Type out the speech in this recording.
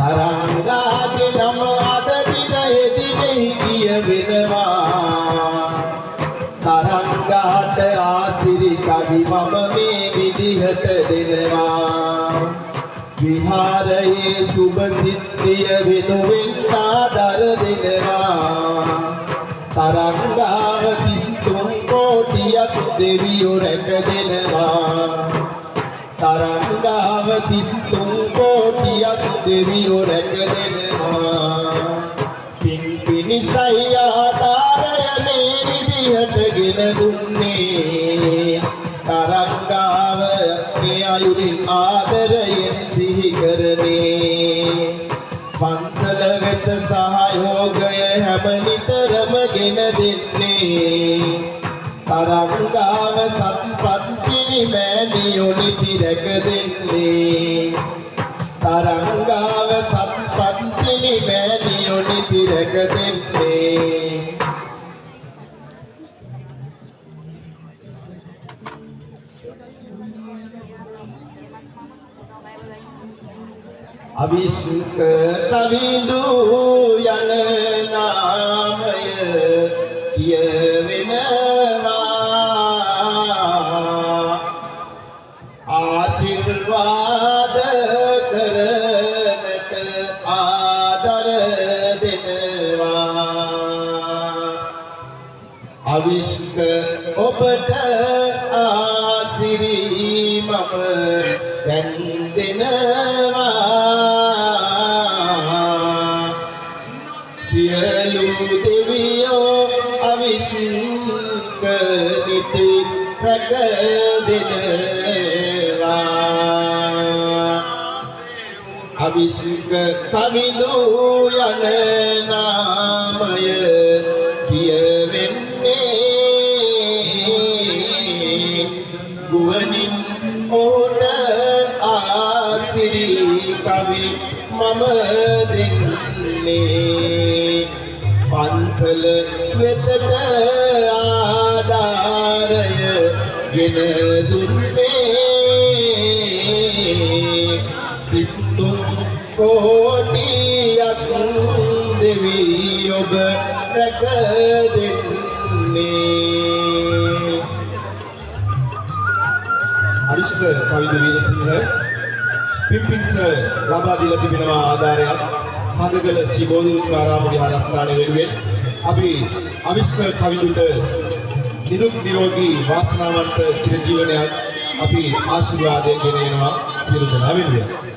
තරංගාගේ නම අද දිනයේදී මෙහි කියවෙනවා තරංගාට ආසිරි කවි මම මේ විදිහට දෙනවා විහාරයේ සුබ සිද්ධිය වෙනුවෙන් ආදර දෙනවා තරංගාව 33 කෝටියක් දෙවියෝ රැක දෙනවා තරංගාව 33 කෝටියක් දෙවියෝ රැක දෙනවා පින්පිනිසයි ආදාරය මේ විදිහට ගෙන දුන්නේ තරංගාව මේ අයුරින් ආදරයෙන් සිහි කරන්නේ පන්සල වෙත සහයෝගය හැම නිතරම ගෙන දෙන්නේ තරංගාව සත්පත්තිනි මෑණියෝ නිති රැක දෙන්නේ තරංගාව සත්පත්තිනි මෑණියෝ නිති රැක දෙන්නේ අවිශ්ක කවිඳු යන නාමය කියවෙනවා ආශිර්වාද කරනට ආදර දෙනවා අවිශ්ක ඔබට ආසිරි මම දැන් දෙනවා සියලු දෙවියෝ අවිශ්ක නිති රැක දෙනවා අවිශ්ක කවිඳු යන නාමය කියවෙන්නේ ගුවනින් ඕට ආසිරි කවි මම දෙන්නේ පන්සල වෙතට ආදාරය ගෙන දුන්නේ 33 කෝටියක් දෙවි ඔබ රැක දෙන්නේ අවිශ්ක කවිඳු වීරසිංහ පිම්පින්ස ලබා දීලා තිබෙනවා ආධාරයක් සඳගල ශ්‍රී බෝධිරුක්කාරාම විහාරස්ථානයේ වෙනුවෙන් අපි අවිශ්ක කවිඳුට නිදුක් නිරෝගී වාසනාවන්ත චිරජීවනයක් අපි ආශිර්වාදයෙන් ගෙන එනවා සියලු දෙනා වෙනුවෙන්